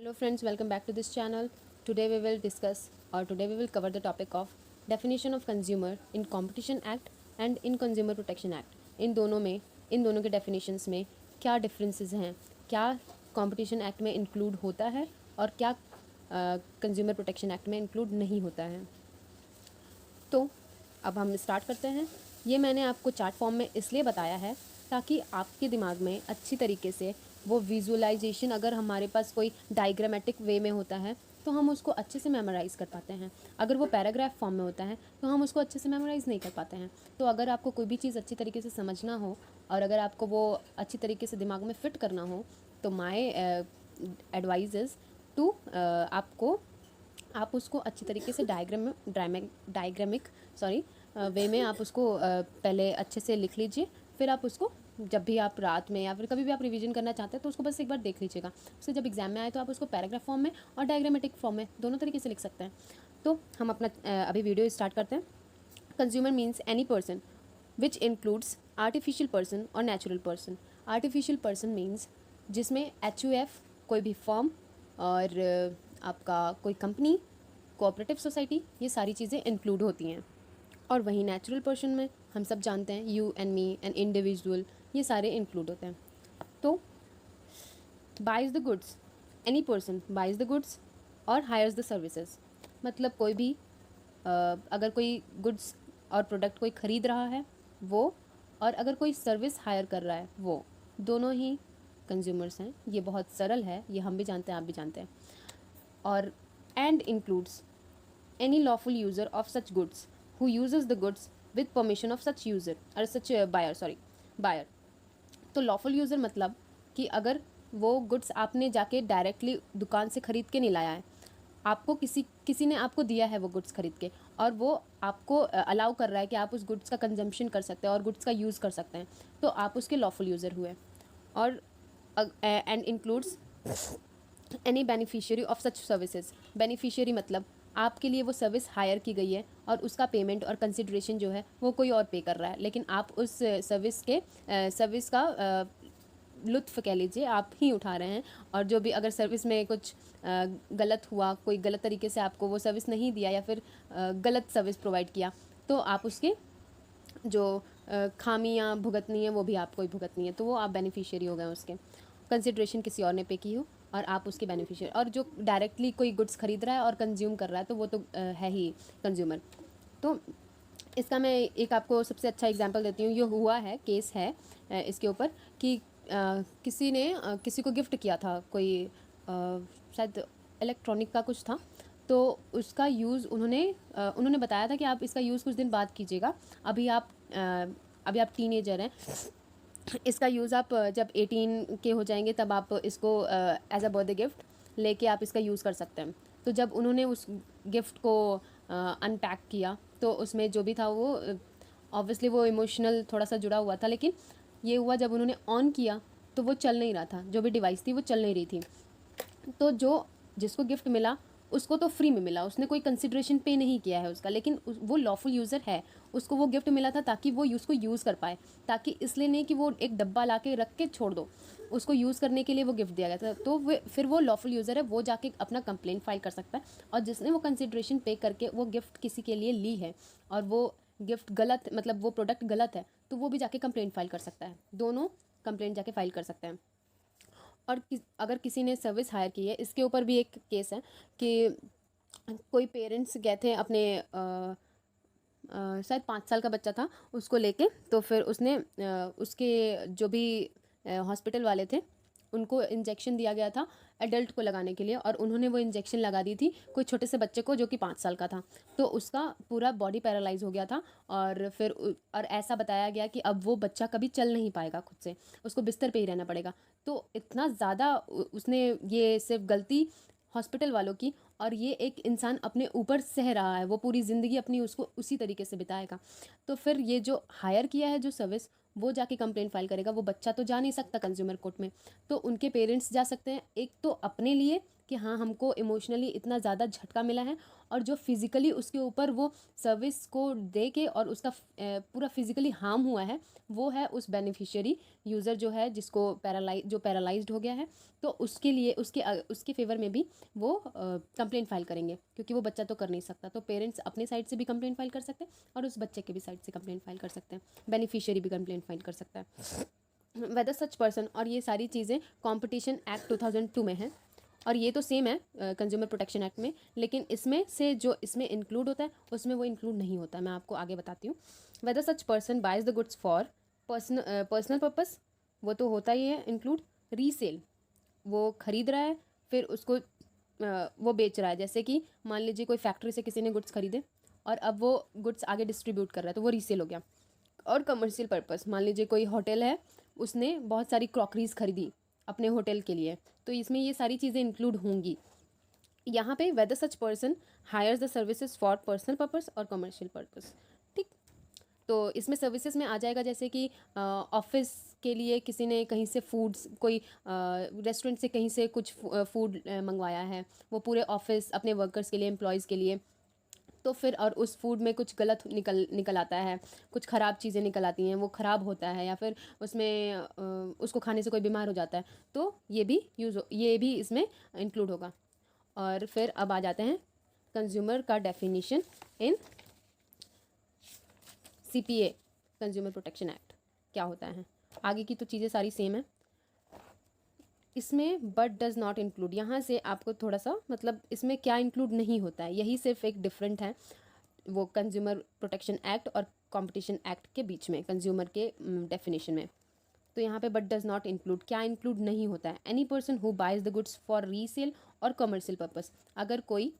Hello friends, welcome back to this channel. Today we will discuss or today we will cover the topic of definition of consumer in Competition Act and in Consumer Protection Act. इन दोनों के definitions में क्या differences हैं, क्या Competition Act में include होता है और क्या Consumer Protection Act में include नहीं होता है. तो अब हम स्टार्ट करते हैं. ये मैंने आपको चार्ट फॉर्म में इसलिए बताया है ताकि आपके दिमाग में अच्छी तरीके से वो विजुअलाइजेशन, अगर हमारे पास कोई डायग्रामेटिक वे में होता है तो हम उसको अच्छे से मेमोराइज़ कर पाते हैं. अगर वो पैराग्राफ फॉर्म में होता है तो हम उसको अच्छे से मेमोराइज़ नहीं कर पाते हैं. तो अगर आपको कोई भी चीज़ अच्छी तरीके से समझना हो और अगर आपको वो अच्छी तरीके से दिमाग में फ़िट करना हो तो माय एडवाइस इज़ टू आप उसको अच्छी तरीके से डायग्रामिक वे में आप उसको पहले अच्छे से लिख लीजिए. फिर आप उसको जब भी आप रात में या फिर कभी भी आप रिवीजन करना चाहते हैं तो उसको बस एक बार देख लीजिएगा. उससे जब एग्जाम में आए तो आप उसको पैराग्राफ फॉर्म में और डायग्रामेटिक फॉर्म में दोनों तरीके से लिख सकते हैं. तो हम अपना अभी वीडियो स्टार्ट करते हैं. Consumer means any person which includes artificial person और natural person. Artificial person means जिसमें HUF कोई भी फर्म और आपका कोई कंपनी, कोऑपरेटिव सोसाइटी, ये सारी चीज़ें इंक्लूड होती हैं. और वहीं नेचुरल पर्सन में हम सब जानते हैं you and me and individual, ये सारे इंक्लूड होते हैं. तो buys the goods, any person buys the goods और हायर्स द सर्विसेज. मतलब कोई भी अगर कोई गुड्स और प्रोडक्ट कोई ख़रीद रहा है वो, और अगर कोई सर्विस हायर कर रहा है वो, दोनों ही कंज्यूमर्स हैं. ये बहुत सरल है, ये हम भी जानते हैं, आप भी जानते हैं. और and includes any lawful user of such goods who uses the goods with permission of such user or such buyer. तो lawful user मतलब कि अगर वो goods आपने जाके डायरेक्टली दुकान से ख़रीद के नहीं लाया है, आपको किसी ने आपको दिया है वो गुड्स खरीद के, और वो आपको अलाउ कर रहा है कि आप उस गुड्स का कंजम्पशन कर सकते हैं और गुड्स का यूज़ कर सकते हैं, तो आप उसके लॉफुल यूज़र हुए. और and includes any beneficiary of such services. Beneficiary मतलब आपके लिए वो सर्विस हायर की गई है और उसका पेमेंट और कंसिडरेशन जो है वो कोई और पे कर रहा है, लेकिन आप उस सर्विस का लुत्फ़ कह लीजिए आप ही उठा रहे हैं. और जो भी अगर सर्विस में कुछ गलत हुआ, कोई गलत तरीके से आपको वो सर्विस नहीं दिया या फिर गलत सर्विस प्रोवाइड किया, तो आप उसके जो खामियां भुगतनी है वो भी आपको ही भुगतनी है. तो वो आप बेनिफिशियरी हो गए उसके. कंसिडरेशन किसी और ने पे की हो और आप उसके बेनिफिशियरी. और जो डायरेक्टली कोई गुड्स खरीद रहा है और कंज्यूम कर रहा है तो वो तो है ही कंज्यूमर. तो इसका मैं एक आपको सबसे अच्छा एग्जांपल देती हूँ. ये हुआ है, केस है इसके ऊपर कि किसी ने किसी को गिफ्ट किया था, कोई शायद इलेक्ट्रॉनिक का कुछ था. तो उसका यूज़ उन्होंने बताया था कि आप इसका यूज़ कुछ दिन बाद कीजिएगा. अभी आप टीनेजर हैं, इसका यूज़ आप जब 18 के हो जाएंगे तब आप इसको एज अ बर्थडे गिफ्ट लेके आप इसका यूज़ कर सकते हैं. तो जब उन्होंने उस गिफ्ट को अनपैक किया तो उसमें जो भी था वो ऑब्वियसली वो इमोशनल थोड़ा सा जुड़ा हुआ था. लेकिन ये हुआ जब उन्होंने ऑन किया तो वो चल नहीं रहा था, जो भी डिवाइस थी वो चल नहीं रही थी. तो जिसको गिफ्ट मिला उसको तो फ्री में मिला, उसने कोई कंसिडरेशन पे नहीं किया है उसका, लेकिन वो लॉफुल यूज़र है. उसको वो गिफ्ट मिला था ताकि वो उसको यूज़ कर पाए, ताकि इसलिए नहीं कि वो एक डब्बा ला के रख के छोड़ दो. उसको यूज़ करने के लिए वो गिफ्ट दिया गया था. तो फिर वो लॉफुल यूज़र है, वो जाके अपना कंप्लेंट फाइल कर सकता है. और जिसने वो कंसिडरेशन पे करके वो गिफ्ट किसी के लिए ली है और वो गिफ्ट गलत, मतलब वो प्रोडक्ट गलत है, तो वो भी जाके कंप्लेंट फाइल कर सकता है. दोनों कंप्लेंट जाके फाइल कर सकते हैं. और अगर किसी ने सर्विस हायर की है, इसके ऊपर भी एक केस है कि कोई पेरेंट्स गए थे अपने शायद 5 साल का बच्चा था उसको लेके. तो फिर उसने उसके जो भी हॉस्पिटल वाले थे उनको इंजेक्शन दिया गया था एडल्ट को लगाने के लिए, और उन्होंने वो इंजेक्शन लगा दी थी कोई छोटे से बच्चे को जो कि 5 साल का था. तो उसका पूरा बॉडी पैरालाइज हो गया था. और ऐसा बताया गया कि अब वो बच्चा कभी चल नहीं पाएगा खुद से, उसको बिस्तर पे ही रहना पड़ेगा. तो इतना ज़्यादा उसने, ये सिर्फ गलती हॉस्पिटल वालों की, और ये एक इंसान अपने ऊपर सह रहा है, वो पूरी ज़िंदगी अपनी उसको उसी तरीके से बिताएगा. तो फिर ये जो हायर किया है जो सर्विस, वो जाके कंप्लेंट फाइल करेगा. वो बच्चा तो जा नहीं सकता कंज्यूमर कोर्ट में, तो उनके पेरेंट्स जा सकते हैं. एक तो अपने लिए कि हाँ हमको इमोशनली इतना ज़्यादा झटका मिला है, और जो फिज़िकली उसके ऊपर वो सर्विस को दे के और उसका पूरा फिज़िकली हार्म हुआ है, वो है उस बेनिफिशियरी यूज़र जो है जिसको पैरालाइज्ड हो गया है। तो उसके लिए उसके फेवर में भी वो कंप्लेंट फाइल करेंगे, क्योंकि वो बच्चा तो कर नहीं सकता। तो पेरेंट्स अपने साइड से भी कंप्लेंट फाइल कर सकते हैं और उस बच्चे के भी साइड से कंप्लेंट फाइल कर सकते हैं, बेनिफिशियरी भी कंप्लेंट फाइल कर सकता है वेदर सच पर्सन। और ये सारी चीज़ें कॉम्पिटिशन एक्ट 2002 में है, और ये तो सेम है कंज्यूमर प्रोटेक्शन एक्ट में, लेकिन इसमें से जो इसमें इंक्लूड होता है उसमें वो इंक्लूड नहीं होता। मैं आपको आगे बताती हूँ। Whether such person buys the goods for personal purpose, वो तो होता ही है इंक्लूड। रीसेल, वो खरीद रहा है फिर उसको वो बेच रहा है, जैसे कि मान लीजिए कोई फैक्ट्री से किसी ने गुड्स खरीदे और अब वो गुड्स आगे डिस्ट्रीब्यूट कर रहा है, तो वो रीसेल हो गया। और कमर्शियल पर्पस, मान लीजिए कोई होटल है, उसने बहुत सारी क्रॉकरीज खरीदी अपने होटल के लिए, तो इसमें ये सारी चीज़ें इंक्लूड होंगी। यहाँ पे whether such person hires the services for personal purpose और कमर्शियल पर्पस। ठीक, तो इसमें सर्विसेज में आ जाएगा जैसे कि ऑफिस के लिए किसी ने कहीं से फूड्स, कोई रेस्टोरेंट से कहीं से कुछ फूड मंगवाया है, वो पूरे ऑफिस अपने वर्कर्स के लिए, एम्प्लॉयज़ के लिए, तो फिर और उस फूड में कुछ गलत निकल आता है, कुछ ख़राब चीज़ें निकल आती हैं, वो ख़राब होता है, या फिर उसमें उसको खाने से कोई बीमार हो जाता है, तो ये भी इसमें इंक्लूड होगा। और फिर अब आ जाते हैं कंज्यूमर का definition in CPA, consumer protection act क्या होता है। आगे की तो चीज़ें सारी सेम है, इसमें बट डज़ नॉट इंक्लूड, यहाँ से आपको थोड़ा सा मतलब इसमें क्या इंक्लूड नहीं होता है, यही सिर्फ एक डिफरेंट है वो कंज्यूमर प्रोटेक्शन एक्ट और कंपटीशन एक्ट के बीच में, कंज्यूमर के डेफिनेशन में। तो यहाँ पे बट डज़ नॉट इंक्लूड, क्या इंक्लूड नहीं होता है। Any person who buys the goods for resale और कमर्शियल पर्पस, अगर कोई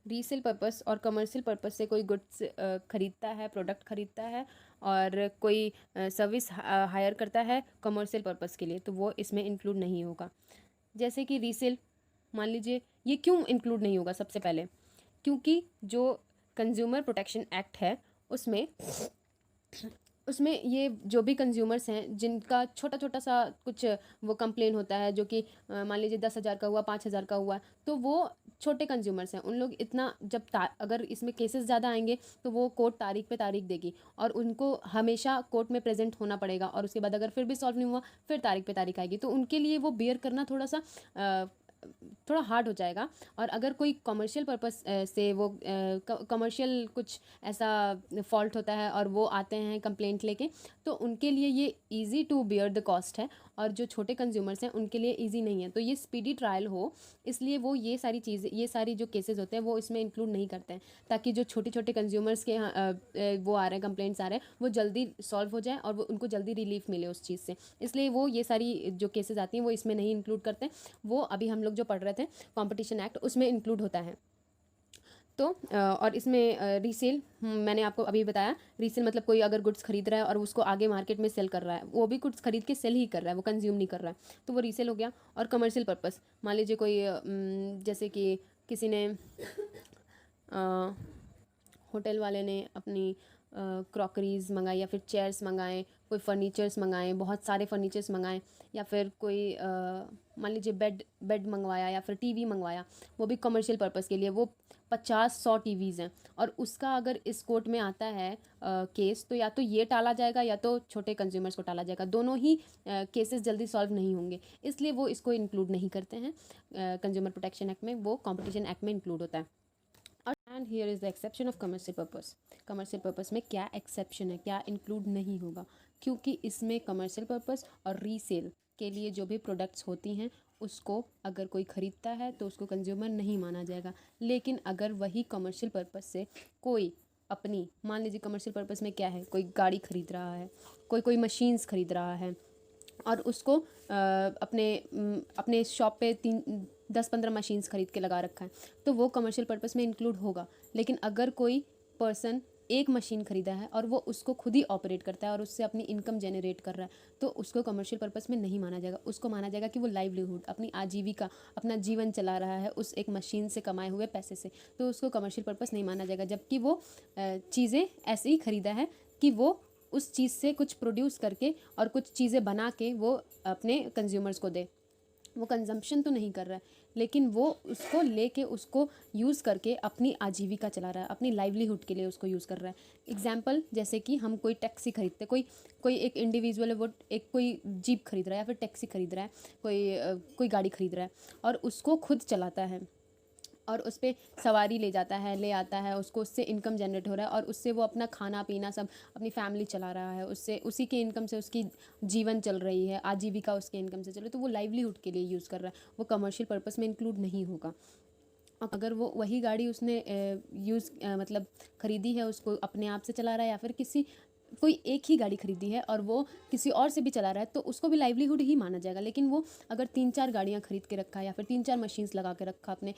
रीसेल पर्पस और कमर्शियल पर्पस से कोई गुड्स खरीदता है, प्रोडक्ट खरीदता है, और कोई सर्विस हायर करता है कमर्शियल पर्पस के लिए, तो वो इसमें इंक्लूड नहीं होगा। जैसे कि रीसेल, मान लीजिए, ये क्यों इंक्लूड नहीं होगा, सबसे पहले क्योंकि जो कंज्यूमर प्रोटेक्शन एक्ट है उसमें उसमें ये जो भी कंज्यूमर्स हैं जिनका छोटा छोटा सा कुछ वो कंप्लेन होता है, जो कि मान लीजिए 10,000 का हुआ, 5,000 का हुआ, तो वो छोटे कंज्यूमर्स हैं, उन लोग इतना अगर इसमें केसेस ज़्यादा आएंगे तो वो कोर्ट तारीख पे तारीख देगी और उनको हमेशा कोर्ट में प्रेजेंट होना पड़ेगा, और उसके बाद अगर फिर भी सॉल्व नहीं हुआ फिर तारीख पे तारीख आएगी, तो उनके लिए वो बेयर करना थोड़ा हार्ड हो जाएगा। और अगर कोई कमर्शियल पर्पस से वो कमर्शियल कुछ ऐसा फॉल्ट होता है और वो आते हैं कंप्लेंट लेके, तो उनके लिए ये easy to bear the cost है, और जो छोटे कंज्यूमर्स हैं उनके लिए इजी नहीं है। तो ये स्पीडी ट्रायल हो, इसलिए वो ये सारी चीज़ें, ये सारी जो केसेस होते हैं वो इसमें इंक्लूड नहीं करते हैं, ताकि जो छोटे छोटे कंज्यूमर्स के वो आ रहे हैं, कंप्लेंट्स आ रहे हैं, वो जल्दी सॉल्व हो जाए और वो उनको जल्दी रिलीफ मिले उस चीज़ से, इसलिए वो ये सारी जो केसेस आती हैं वो इसमें नहीं इंक्लूड करते हैं। वो अभी हम लोग जो पढ़ रहे थे कॉम्पिटिशन एक्ट, उसमें इंक्लूड होता है। तो और इसमें रीसेल, मैंने आपको अभी बताया, रीसेल मतलब कोई अगर गुड्स खरीद रहा है और उसको आगे मार्केट में सेल कर रहा है, वो भी गुड्स खरीद के सेल ही कर रहा है, वो कंज्यूम नहीं कर रहा है, तो वो रीसेल हो गया। और कमर्शियल पर्पस, मान लीजिए कोई जैसे कि किसी ने होटल वाले ने अपनी क्रॉकरीज मंगाई, या फिर चेयर्स मंगाएं, कोई फर्नीचर्स मंगाएं, बहुत सारे फर्नीचर्स मंगाएं, या फिर कोई मान लीजिए बेड मंगवाया या फिर टीवी मंगवाया, वो भी कमर्शियल पर्पस के लिए, वो 50-100 टीवीज़ हैं, और उसका अगर इस कोर्ट में आता है केस, तो या तो ये टाला जाएगा या तो छोटे कंज्यूमर्स को टाला जाएगा, दोनों ही केसेस जल्दी सॉल्व नहीं होंगे, इसलिए वो इसको इंक्लूड नहीं करते हैं कंज्यूमर प्रोटेक्शन एक्ट में, वो कॉम्पिटिशन एक्ट में इंक्लूड होता है। And here is the exception of commercial purpose. Commercial purpose में क्या एक्सेप्शन है, क्या इंक्लूड नहीं होगा, क्योंकि इसमें कमर्शियल पर्पस और रीसेल के लिए जो भी प्रोडक्ट्स होती हैं उसको अगर कोई ख़रीदता है तो उसको कंज्यूमर नहीं माना जाएगा। लेकिन अगर वही कमर्शियल पर्पस से कोई अपनी, मान लीजिए कमर्शियल पर्पस में क्या है, कोई गाड़ी ख़रीद रहा है, कोई मशीन्स ख़रीद रहा है, और उसको अपने शॉप पे 10-15 मशीन्स ख़रीद के लगा रखा है, तो वो कमर्शियल पर्पस में इंक्लूड होगा। लेकिन अगर कोई पर्सन एक मशीन ख़रीदा है और वो उसको खुद ही ऑपरेट करता है और उससे अपनी इनकम जनरेट कर रहा है, तो उसको कमर्शियल पर्पस में नहीं माना जाएगा। उसको माना जाएगा कि वो लाइवलीहुड, अपनी आजीविका, अपना जीवन चला रहा है उस एक मशीन से कमाए हुए पैसे से, तो उसको कमर्शियल पर्पस नहीं माना जाएगा। जबकि वो चीज़ें ऐसे ही ख़रीदा है कि वो उस चीज़ से कुछ प्रोड्यूस करके और कुछ चीज़ें बना के वो अपने कंज्यूमर्स को दे, वो कंजम्पशन तो नहीं कर रहा है, लेकिन वो उसको लेके उसको यूज़ करके अपनी आजीविका चला रहा है, अपनी लाइवलीहुड के लिए उसको यूज़ कर रहा है। एग्जाम्पल, जैसे कि हम कोई टैक्सी खरीदते, कोई एक इंडिविजुअल है, वो एक कोई जीप खरीद रहा है या फिर टैक्सी खरीद रहा है, कोई गाड़ी खरीद रहा है और उसको खुद चलाता है और उस पर सवारी ले जाता है, ले आता है, उसको उससे इनकम जनरेट हो रहा है और उससे वो अपना खाना पीना सब अपनी फैमिली चला रहा है, उससे उसी के इनकम से उसकी जीवन चल रही है, आजीविका उसके इनकम से चल रही है, तो वो लाइवलीहुड के लिए यूज़ कर रहा है, वो कमर्शियल पर्पस में इंक्लूड नहीं होगा। अगर वो वही गाड़ी उसने मतलब ख़रीदी है, उसको अपने आप से चला रहा है या फिर कोई एक ही गाड़ी खरीदी है और वो किसी और से भी चला रहा है, तो उसको भी लाइवलीहुड ही माना जाएगा। लेकिन वो अगर 3-4 गाड़ियाँ खरीद के रखा है या फिर 3-4 मशीन्स लगा के रखा अपने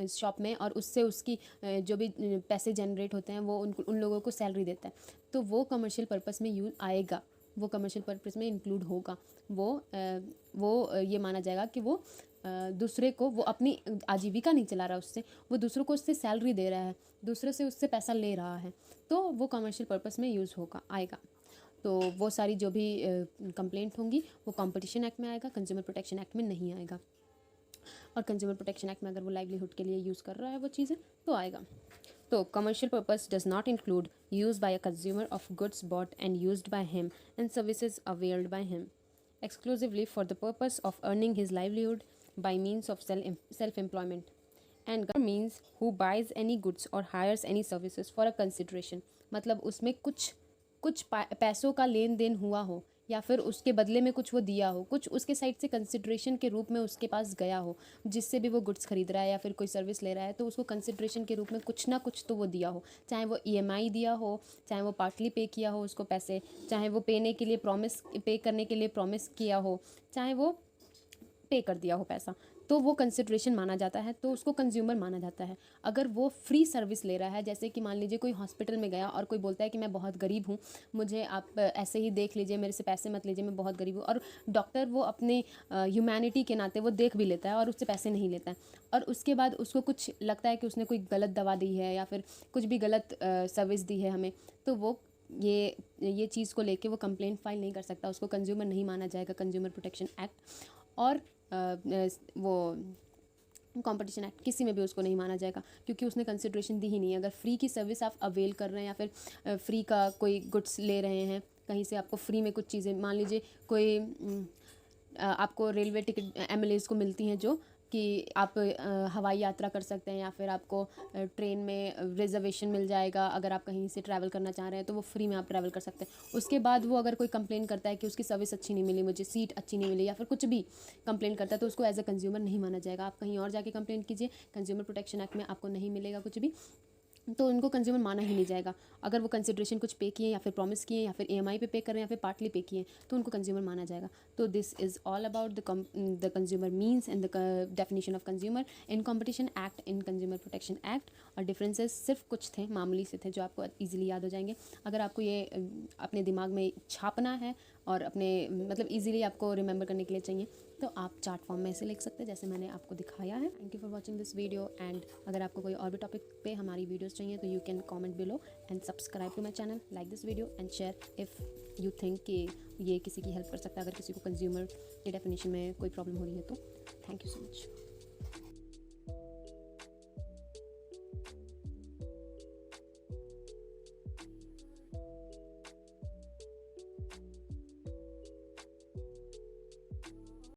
शॉप में और उससे उसकी जो भी पैसे जनरेट होते हैं वो उन लोगों को सैलरी देता है, तो वो कमर्शियल पर्पस में यूज आएगा, वो कमर्शियल पर्पस में इंक्लूड होगा। वो ये माना जाएगा कि वो दूसरे को, वो अपनी आजीविका नहीं चला रहा उससे, वो दूसरों को उससे सैलरी दे रहा है, दूसरे से उससे पैसा ले रहा है, तो वो कमर्शियल पर्पस में यूज़ आएगा। तो वो सारी जो भी कंप्लेंट होंगी वो कंपटीशन एक्ट में आएगा, कंज्यूमर प्रोटेक्शन एक्ट में नहीं आएगा। और कंज्यूमर प्रोटेक्शन एक्ट में अगर वो लाइवलीहुड के लिए यूज़ कर रहा है वो चीज़ें, तो आएगा। तो commercial purpose does not include use by a consumer of goods bought and used by him and services availed by him exclusively for the purpose of earning his livelihood by means of self-employment, and means who buys any goods or hires any services for a consideration, मतलब उसमें कुछ पैसों का लेन then हुआ हो या फिर उसके बदले में कुछ वो दिया हो, कुछ उसके साइड से कंसिड्रेशन के रूप में उसके पास गया हो, जिससे भी वो गुड्स खरीद रहा है या फिर कोई सर्विस ले रहा है, तो उसको कंसिड्रेशन के रूप में कुछ ना कुछ तो वो दिया हो, चाहे वो EMI दिया हो, चाहे वो पार्टली पे किया हो उसको पैसे, चाहे वो पे करने के लिए प्रॉमिस किया हो, चाहे वो पे कर दिया हो पैसा, तो वो कंसिड्रेशन माना जाता है, तो उसको कंज्यूमर माना जाता है। अगर वो फ्री सर्विस ले रहा है, जैसे कि मान लीजिए कोई हॉस्पिटल में गया और कोई बोलता है कि मैं बहुत गरीब हूँ, मुझे आप ऐसे ही देख लीजिए, मेरे से पैसे मत लीजिए, मैं बहुत गरीब हूँ, और डॉक्टर वो अपने ह्यूमैनिटी के नाते वो देख भी लेता है और उससे पैसे नहीं लेता है, और उसके बाद उसको कुछ लगता है कि उसने कोई गलत दवा दी है या फिर कुछ भी गलत सर्विस दी है हमें, तो वो ये चीज़ को लेके वो कंप्लेंट फाइल नहीं कर सकता, उसको कंज्यूमर नहीं माना जाएगा कंज्यूमर प्रोटेक्शन एक्ट। और वो कंपटीशन एक्ट किसी में भी उसको नहीं माना जाएगा, क्योंकि उसने कंसिड्रेशन दी ही नहीं है। अगर फ्री की सर्विस आप अवेल कर रहे हैं या फिर फ्री का कोई गुड्स ले रहे हैं कहीं से, आपको फ्री में कुछ चीज़ें, मान लीजिए कोई आपको रेलवे टिकट MLAs को मिलती हैं जो कि आप हवाई यात्रा कर सकते हैं या फिर आपको ट्रेन में रिजर्वेशन मिल जाएगा, अगर आप कहीं से ट्रैवल करना चाह रहे हैं तो वो फ्री में आप ट्रैवल कर सकते हैं। उसके बाद वो अगर कोई कंप्लेन करता है कि उसकी सर्विस अच्छी नहीं मिली, मुझे सीट अच्छी नहीं मिली, या फिर कुछ भी कंप्लेन करता है, तो उसको एज अ कंज्यूमर नहीं माना जाएगा। आप कहीं और जाके कंप्लेन कीजिए, कंज्यूमर प्रोटेक्शन एक्ट में आपको नहीं मिलेगा कुछ भी, तो उनको कंज्यूमर माना ही नहीं जाएगा। अगर वो कंसिड्रेशन कुछ पे किए या फिर प्रॉमिस किए या फिर EMI पे कर रहे हैं या फिर पार्टली पे किए, तो उनको कंज्यूमर माना जाएगा। तो this is all about the consumer means and the definition of consumer in competition act, in consumer protection act. और डिफरेंसेस सिर्फ कुछ थे, मामूली से थे, जो आपको ईजिली याद हो जाएंगे। अगर आपको ये अपने दिमाग में छापना है और अपने मतलब ईजिली आपको रिमेंबर करने के लिए चाहिए, तो आप चार्ट फॉर्म में ऐसे लिख सकते हैं जैसे मैंने आपको दिखाया है। Thank you for watching this video, and अगर आपको कोई और भी टॉपिक पे हमारी वीडियोस चाहिए तो you can comment below and subscribe to my channel, like this video and share if you think कि ये किसी की हेल्प कर सकता है, अगर किसी को कंज्यूमर के डेफिनेशन में कोई प्रॉब्लम हो रही है तो। Thank you so much.